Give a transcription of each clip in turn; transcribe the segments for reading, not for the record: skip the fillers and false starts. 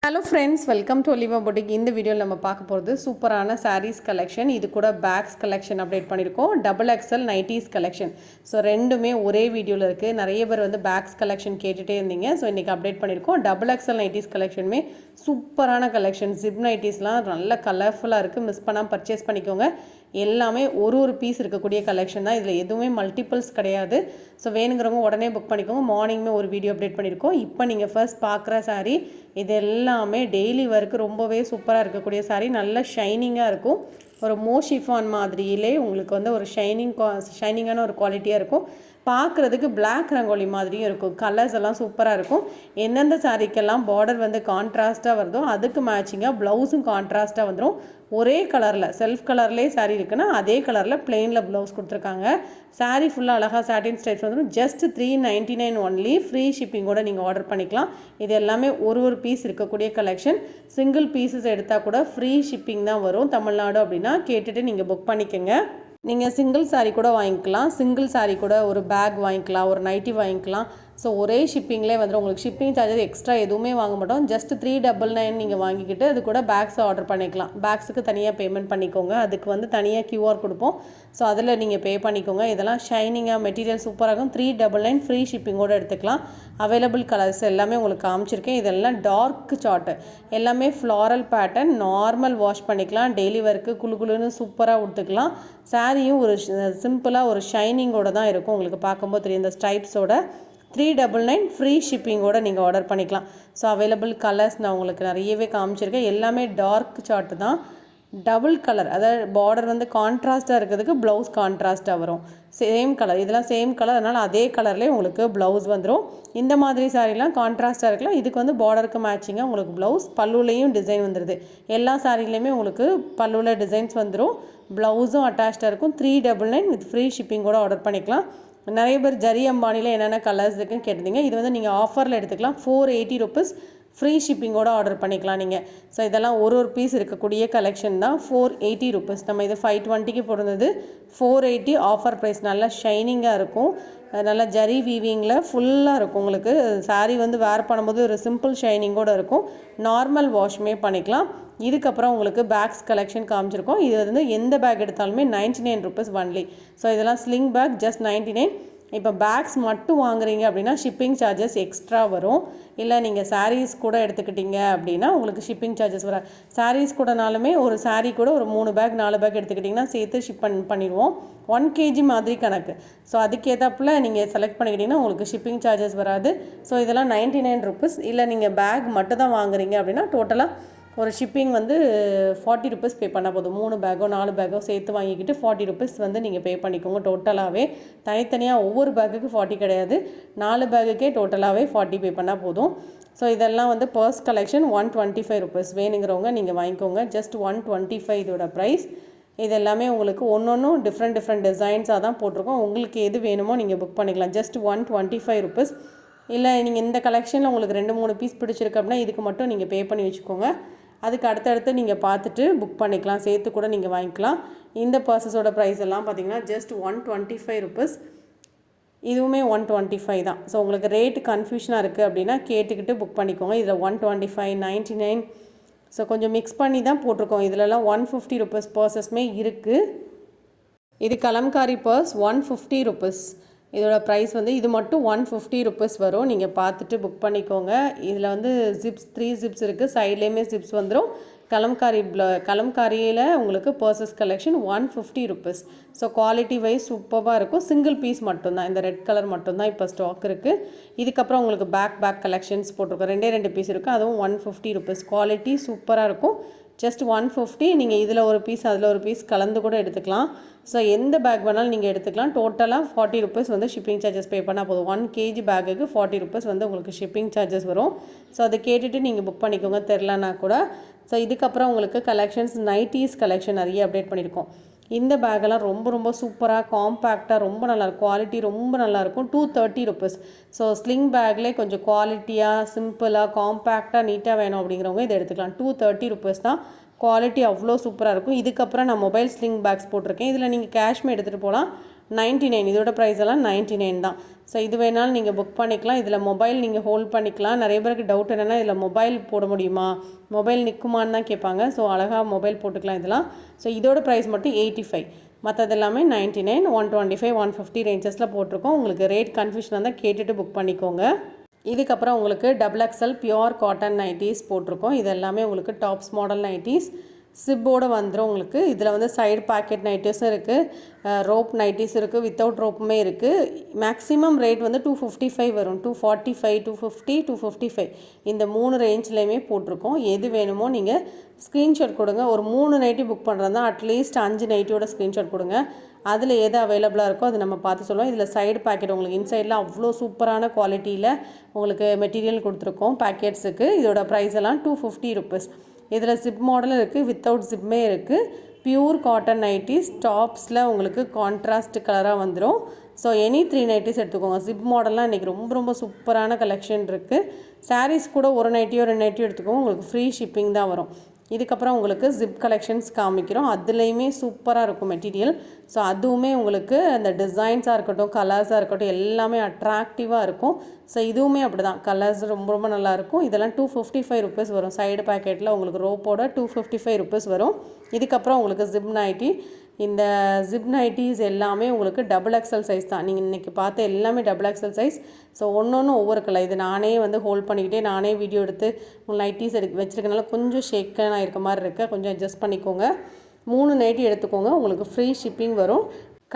Hello friends, welcome to Oliva boutique. இந்த வீடியோவில் நம்ம பார்க்க போகிறது சூப்பரான சாரீஸ் கலெக்ஷன். இது கூட பேக்ஸ் கலெக்ஷன் அப்டேட் பண்ணியிருக்கோம். Double excel nighties collection. So ரெண்டுமே ஒரே வீடியோவில் இருக்குது. நிறைய பேர் பேக்ஸ் கலெக்ஷன் கேட்டுகிட்டே இருந்தீங்க. ஸோ இன்றைக்கி அப்டேட் பண்ணியிருக்கோம். டபுள் எக்ஸல் நைட்டிஸ் கலெக்ஷனுமே சூப்பரான கலெக்ஷன். ஜிப் நைட்டிஸ்லாம் நல்ல கலர்ஃபுல்லாக இருக்குது. மிஸ் பண்ணாமல் பர்ச்சேஸ் பண்ணிக்கோங்க. எல்லாமே ஒரு பீஸ் இருக்கக்கூடிய கலெக்ஷன் தான். இதில் எதுவுமே மல்டிபிள்ஸ் கிடையாது. ஸோ வேணுங்கிறவங்க உடனே புக் பண்ணிக்கோங்க. மார்னிங்குமே ஒரு வீடியோ அப்டேட் பண்ணியிருக்கோம். இப்போ நீங்கள் ஃபர்ஸ்ட் பார்க்குற சாரீ இது எல்லாமே டெய்லி ஒர்க்கு ரொம்பவே சூப்பராக இருக்கக்கூடிய சாரீ. நல்ல ஷைனிங்காக இருக்கும். ஒரு மோஷிஃபான் மாதிரியிலே உங்களுக்கு ஒரு ஷைனிங்கான ஒரு குவாலிட்டியாக இருக்கும். பார்க்குறதுக்கு பிளாக் ரங்கோலி மாதிரியும் இருக்கும். கலர்ஸ் எல்லாம் சூப்பராக இருக்கும். எந்தெந்த சாரீக்கெல்லாம் பார்டர் கான்ட்ராஸ்ட்டாக வருதோ அதுக்கு மேட்சிங்காக ப்ளவுஸும் கான்ட்ராஸ்ட்டாக வந்துடும். ஒரே கலரில் செல்ஃப் கலர்லேயே சாரீ இருக்குன்னா அதே கலரில் பிளெயினில் ப்ளவுஸ் கொடுத்துருக்காங்க. சாரீ ஃபுல்லாக அழகாக சாட்டின் ஸ்டைப்ஸ் வந்துடும். Just $399 only. ஃப்ரீ ஷிப்பிங்கோடு நீங்கள் ஆர்டர் பண்ணிக்கலாம். இது எல்லாமே ஒரு பீஸ் இருக்கக்கூடிய கலெக்ஷன். சிங்கிள் பீசஸ் எடுத்தால் கூட ஃப்ரீ ஷிப்பிங் தான் வரும். தமிழ்நாடு அப்படின்னா கேட்டுட்டு நீங்கள் புக் பண்ணிக்கோங்க. நீங்கள் சிங்கிள் சாரீ கூட வாங்கிக்கலாம். சிங்கிள் சாரீ கூட ஒரு பேக் வாங்கிக்கலாம், ஒரு நைட்டி வாங்கிக்கலாம். ஸோ ஒரே ஷிப்பிங்லேயே உங்களுக்கு ஷிப்பிங் சார்ஜஸ் எக்ஸ்ட்ரா எதுவுமே வாங்க மாட்டோம். ஜஸ்ட் $399 நீங்கள் வாங்கிக்கிட்டு அது கூட பேக்ஸை ஆர்டர் பண்ணிக்கலாம். பேக்ஸுக்கு தனியாக பேமெண்ட் பண்ணிக்கோங்க. அதுக்கு தனியாக QR கொடுப்போம். ஸோ அதில் நீங்கள் பே பண்ணிக்கோங்க. இதெல்லாம் ஷைனிங்காக மெட்டீரியல் சூப்பராக இருக்கும். $399 ஃப்ரீ ஷிப்பிங்கோடு எடுத்துக்கலாம். அவைலபிள் கலர்ஸ் எல்லாமே உங்களுக்கு காமிச்சிருக்கேன். இதெல்லாம் டார்க் சார்ட்டு, எல்லாமே ஃப்ளாரல் பேட்டர்ன். நார்மல் வாஷ் பண்ணிக்கலாம். டெய்லி ஒர்க்கு குழுன்னு சூப்பராக கொடுத்துக்கலாம். சாரியும் ஒரு சிம்பிளாக ஒரு ஷைனிங்கோடு தான் இருக்கும். உங்களுக்கு பார்க்கும்போது தெரியும். இந்த ஸ்டைப்ஸோட $399 ஃப்ரீ ஷிப்பிங்கோடு நீங்கள் ஆர்டர் பண்ணிக்கலாம். ஸோ அவைலபிள் கலர்ஸ் நான் உங்களுக்கு நிறையவே காமிச்சிருக்கேன். எல்லாமே டார்க் சார்ட்டு தான். டபுள் கலர், அதாவது பார்டர் கான்ட்ராஸ்ட்டாக இருக்கிறதுக்கு ப்ளவுஸ் கான்ட்ராஸ்ட்டாக வரும். சேம் கலர், இதெல்லாம் சேம் கலர். அதனால் அதே கலர்லேயே உங்களுக்கு ப்ளவுஸ் வந்துடும். இந்த மாதிரி சாரீலாம் கான்ட்ராஸ்ட்டாக இருக்கலாம். இதுக்கு பார்டருக்கு மேட்சிங்காக உங்களுக்கு ப்ளவுஸ், பல்லுலேயும் டிசைன் வந்துடுது. எல்லா சாரீலையுமே உங்களுக்கு பல்லுவில் டிசைன்ஸ் வந்துடும். ப்ளவுஸும் அட்டாச்சாக இருக்கும். $399 வித் ஃப்ரீ ஷிப்பிங்கோடு ஆர்டர் பண்ணிக்கலாம். நிறைய பேர் ஜரி அம்பானியில் என்னென்ன கலர்ஸ் இருக்குன்னு கேட்டிருந்தீங்க. இது நீங்கள் ஆஃபரில் எடுத்துக்கலாம். $480 ஃப்ரீ ஷிப்பிங்கோடு ஆர்டர் பண்ணிக்கலாம் நீங்கள். ஸோ இதெல்லாம் ஒரு பீஸ் இருக்கக்கூடிய கலெக்ஷன் தான். $480. நம்ம இது 520க்கு போடுறது. 480 ஆஃபர் ப்ரைஸ். நல்லா ஷைனிங்காக இருக்கும். நல்லா ஜரி வீவிங்கில் ஃபுல்லாக இருக்கும். உங்களுக்கு சாரீ வேர் பண்ணும்போது ஒரு சிம்பிள் ஷைனிங்கோடு இருக்கும். நார்மல் வாஷ்மே பண்ணிக்கலாம். இதுக்கப்புறம் உங்களுக்கு பேக்ஸ் கலெக்ஷன் காமிச்சிருக்கோம். இது எந்த பேக் எடுத்தாலுமே $99 ஒன்லி. ஸோ இதெல்லாம் ஸ்லிங் பேக் ஜஸ்ட் 99. இப்போ பேக்ஸ் மட்டும் வாங்குறீங்க அப்படின்னா ஷிப்பிங் சார்ஜஸ் எக்ஸ்ட்ரா வரும். இல்லை நீங்கள் சாரீஸ் கூட எடுத்துக்கிட்டீங்க அப்படின்னா உங்களுக்கு ஷிப்பிங் சார்ஜஸ் வர. சாரீஸ் கூடனாலுமே ஒரு சாரீ கூட ஒரு 3 பேக் 4 பேக் எடுத்துக்கிட்டிங்கன்னா சேர்த்து பண்ணிடுவோம். 1 kg மாதிரி கணக்கு. ஸோ அதுக்கேற்றாப்புல நீங்கள் செலக்ட் பண்ணிக்கிட்டிங்கன்னா உங்களுக்கு ஷிப்பிங் சார்ஜஸ் வராது. ஸோ இதெல்லாம் $99. இல்லை நீங்கள் பேக் மட்டும் தான் வாங்குறீங்க அப்படின்னா டோட்டலாக ஒரு ஷிப்பிங் $40 பே பண்ணால் போதும். 3 பேக்கோ 4 பேக்கோ சேர்த்து வாங்கிக்கிட்டு $40 நீங்கள் பே பண்ணிக்கோங்க. டோட்டலாகவே தனித்தனியாக ஒவ்வொரு பேக்குக்கு 40 கிடையாது. 4 பேக்குக்கே டோட்டலாகவே 40 பே பண்ணால் போதும். ஸோ இதெல்லாம் பர்ஸ் கலெக்ஷன் $125. வேணுங்கிறவங்க நீங்கள் வாங்கிக்கோங்க. ஜஸ்ட் $125 இதோட ப்ரைஸ். இது எல்லாமே உங்களுக்கு ஒன்றும் டிஃப்ரெண்ட் டிசைன்ஸாக தான் போட்டிருக்கோம். உங்களுக்கு எது வேணுமோ நீங்கள் புக் பண்ணிக்கலாம். ஜஸ்ட் $125. இல்லை நீங்கள் இந்த கலெக்ஷனில் உங்களுக்கு 2-3 பீஸ் பிடிச்சிருக்கு அப்படின்னா இதுக்கு மட்டும் நீங்கள் பே பண்ணி வச்சுக்கோங்க. அதுக்கு அடுத்தடுத்து நீங்கள் பார்த்துட்டு புக் பண்ணிக்கலாம். சேர்த்து கூட நீங்கள் வாங்கிக்கலாம். இந்த பர்சஸோட ப்ரைஸ் எல்லாம் பார்த்தீங்கன்னா ஜஸ்ட் $125. இதுவுமே $125 தான். ஸோ உங்களுக்கு ரேட்டு கன்ஃபியூஷனாக இருக்குது அப்படின்னா கேட்டுக்கிட்டு புக் பண்ணிக்கோங்க. இதில் $125, $99. ஸோ கொஞ்சம் மிக்ஸ் பண்ணி தான் போட்டிருக்கோம். இதிலலாம் $150 பர்சஸ்மே இருக்குது. இது கலம்காரி பர்ஸ் $150. இதோட ப்ரைஸ் இது மட்டும் $150 வரும். நீங்கள் பார்த்துட்டு புக் பண்ணிக்கோங்க. இதில் ஜிப்ஸ் 3 ஜிப்ஸ் இருக்குது. சைட்லேயுமே ஜிப்ஸ் வந்துடும். கலம்காரியில் உங்களுக்கு purses collection $150. So quality wise சூப்பராக இருக்கும். சிங்கிள் பீஸ் மட்டும்தான். இந்த ரெட் கலர் மட்டும்தான் இப்போ ஸ்டாக் இருக்குது. இதுக்கப்புறம் உங்களுக்கு பேக் கலெக்ஷன்ஸ் போட்டிருக்கோம். 2 பீஸ் இருக்குது. அதுவும் $150. குவாலிட்டி சூப்பராக இருக்கும். ஜஸ்ட் $150. நீங்கள் இதில் ஒரு பீஸ் அதில் ஒரு பீஸ் கலந்து கூட எடுத்துக்கலாம். ஸோ எந்த பேக் வேணாலும் நீங்கள் எடுத்துக்கலாம். டோட்டலாக $40 ஷிப்பிங் சார்ஜஸ் பே பண்ணால் போதும். 1 kg பேக்குக்கு $40 உங்களுக்கு ஷிப்பிங் சார்ஜஸ் வரும். ஸோ அதை கேட்டுட்டு நீங்கள் புக் பண்ணிக்கோங்க. தெரிலனா கூட. ஸோ இதுக்கப்புறம் உங்களுக்கு கலெக்ஷன்ஸ் நைட்டிஸ் கலெக்ஷன் நிறைய அப்டேட் பண்ணியிருக்கோம். இந்த பேக்கெல்லாம் ரொம்ப சூப்பராக காம்பேக்டாக ரொம்ப நல்லாயிருக்கும். குவாலிட்டி ரொம்ப நல்லாயிருக்கும். $230. ஸோ ஸ்லிங் பேக்லேயே கொஞ்சம் குவாலிட்டியாக சிம்பிளாக காம்பேக்டாக நீட்டாக வேணும் அப்படிங்கிறவங்க இதை எடுத்துக்கலாம். $230 தான். குவாலிட்டி அவ்வளோ சூப்பராக இருக்கும். இதுக்கப்புறம் நான் மொபைல் ஸ்லிங் பேக்ஸ் போட்டிருக்கேன். இதில் நீங்கள் கேஷ்மே எடுத்துகிட்டு போகலாம். 99. இதோட ப்ரைஸ் எல்லாம் 99 தான். ஸோ இது வேணாலும் நீங்கள் புக் பண்ணிக்கலாம். இதில் மொபைல் நீங்கள் ஹோல்ட் பண்ணிக்கலாம். நிறைய பேருக்கு டவுட் என்னென்னா இதில் மொபைல் போட முடியுமா, மொபைல் நிற்குமான்னு தான் கேட்பாங்க. ஸோ அழகாக மொபைல் போட்டுக்கலாம் இதெல்லாம். ஸோ இதோட ப்ரைஸ் மட்டும் 85. மற்றது எல்லாமே 99, 125, 150 ரேஞ்சஸில் போட்டிருக்கோம். உங்களுக்கு ரேட் கன்ஃபியூஷன் இருந்தால் கேட்டுட்டு புக் பண்ணிக்கோங்க. இதுக்கப்புறம் உங்களுக்கு XXL பியோர் காட்டன் நைட்டிஸ் போட்டிருக்கோம். இது எல்லாமே உங்களுக்கு டாப்ஸ் மாடல் நைட்டிஸ் சிப்போடு வந்துடும் உங்களுக்கு. இதில் வந்து சைடு பாக்கெட் நைட்டிஸும் இருக்குது, ரோப் நைட்டிஸ் இருக்குது, வித்தவுட் ரோப்புமே இருக்குது. மேக்ஸிமம் ரேட் வந்து 255 வரும். 245, 250, 255 இந்த 3 ரேஞ்ச்லேயுமே போட்டிருக்கோம். எது வேணுமோ நீங்கள் ஸ்க்ரீன்ஷாட் கொடுங்க. ஒரு 3 நைட்டி புக் பண்ணுறதா அட்லீஸ்ட் 5 நைட்டியோட ஸ்க்ரீன்ஷாட் கொடுங்க. அதில் எது அவைலபிளாக இருக்கோ அது நம்ம பார்த்து சொல்லுவோம். இதில் சைடு பாக்கெட் உங்களுக்கு இன்சைடில் அவ்வளோ சூப்பரான குவாலிட்டியில் உங்களுக்கு மெட்டீரியல் கொடுத்துருக்கோம் பாக்கெட்ஸுக்கு. இதோட ப்ரைஸ் எல்லாம் 250 ருபீஸ். இதில் ஜிப் மாடலும் இருக்குது, வித்தவுட் ஜிப்புமே இருக்குது. பியூர் காட்டன் நைட்டிஸ் டாப்ஸில் உங்களுக்கு கான்ட்ராஸ்ட் கலராக வந்துடும். ஸோ எனி 3 நைட்டிஸ் எடுத்துக்கோங்க. ஜிப் மாடல்லாம் இன்றைக்கி ரொம்ப சூப்பரான கலெக்ஷன் இருக்குது. சாரீஸ் கூட ஒரு நைட்டியோ 2 நைட்டியோ எடுத்துக்கோங்க, உங்களுக்கு ஃப்ரீ ஷிப்பிங் தான் வரும். இதுக்கப்புறம் உங்களுக்கு ஜிப் கலெக்ஷன்ஸ் காமிக்கிறோம். அதுலேயுமே சூப்பராக இருக்கும் மெட்டீரியல். ஸோ அதுவுமே உங்களுக்கு அந்த டிசைன்ஸாக இருக்கட்டும், கலர்ஸாக இருக்கட்டும், எல்லாமே அட்ராக்டிவாக இருக்கும். ஸோ இதுவுமே அப்படி தான், கலர்ஸ் ரொம்ப நல்லாயிருக்கும். இதெல்லாம் 255 ருபீஸ் வரும். சைடு பேக்கெட்டில் உங்களுக்கு ரோப்போட 255 ருபீஸ் வரும். இதுக்கப்புறம் உங்களுக்கு ஜிப் நைட்டி. இந்த ஜிப் நைட்டிஸ் எல்லாமே உங்களுக்கு XXL சைஸ் தான். நீங்கள் இன்றைக்கி பார்த்த எல்லாமே XXL சைஸ். ஸோ ஒன்று ஒவ்வொரு கலர். இது நானே வந்து ஹோல்ட் பண்ணிக்கிட்டே நானே வீடியோ எடுத்து உங்கள் நைட்டிஸ் வச்சுருக்கனால கொஞ்சம் ஷேக்காக இருக்க மாதிரி இருக்குது. கொஞ்சம் அட்ஜஸ்ட் பண்ணிக்கோங்க. 3 நைட்டி எடுத்துக்கோங்க, உங்களுக்கு ஃப்ரீ ஷிப்பிங் வரும்.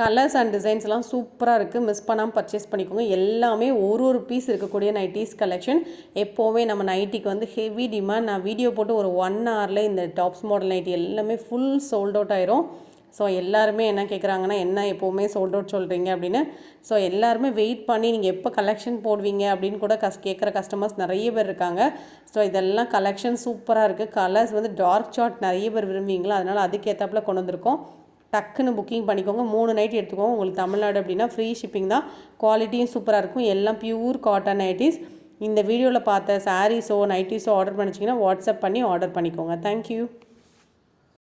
கலர்ஸ் அண்ட் டிசைன்ஸ்லாம் சூப்பராக இருக்குது. மிஸ் பண்ணாமல் பர்ச்சேஸ் பண்ணிக்கோங்க. எல்லாமே ஒரு பீஸ் இருக்கக்கூடிய நைட்டிஸ் கலெக்ஷன். எப்போவுமே நம்ம நைட்டிக்கு வந்து ஹெவி டிமாண்ட். நான் வீடியோ போட்டு ஒரு 1 ஹவரில் இந்த டாப்ஸ் மாடல் நைட்டி எல்லாமே ஃபுல் சோல்ட் அவுட் ஆயிரும். ஸோ எல்லாருமே என்ன கேட்குறாங்கன்னா, என்ன எப்போவுமே சோல்ட் அவுட் சொல்கிறீங்க அப்படின்னு. ஸோ எல்லாருமே வெயிட் பண்ணி நீங்கள் எப்போ கலெக்ஷன் போடுவீங்க அப்படின்னு கூட கேட்குற கஸ்டமர்ஸ் நிறைய பேர் இருக்காங்க. ஸோ இதெல்லாம் கலெக்ஷன் சூப்பராக இருக்குது. கலர்ஸ் வந்து டார்க் சார்ட் நிறைய பேர் விரும்புவீங்களா, அதனால் அதுக்கேற்றாப்புல கொண்டு வந்திருக்கோம். டக்குன்னு புக்கிங் பண்ணிக்கோங்க. 3 நைட்டி எடுத்துக்கோங்க. உங்களுக்கு தமிழ்நாடு அப்படின்னா ஃப்ரீ ஷிப்பிங் தான். குவாலிட்டியும் சூப்பராக இருக்கும். எல்லாம் பியூர் காட்டன் நைட்டிஸ். இந்த வீடியோவில் பார்த்த சாரீஸோ நைட்டிஸோ ஆர்டர் பண்ணிச்சிங்கன்னா வாட்ஸ்அப் பண்ணி ஆர்டர் பண்ணிக்கோங்க. தேங்க்யூ.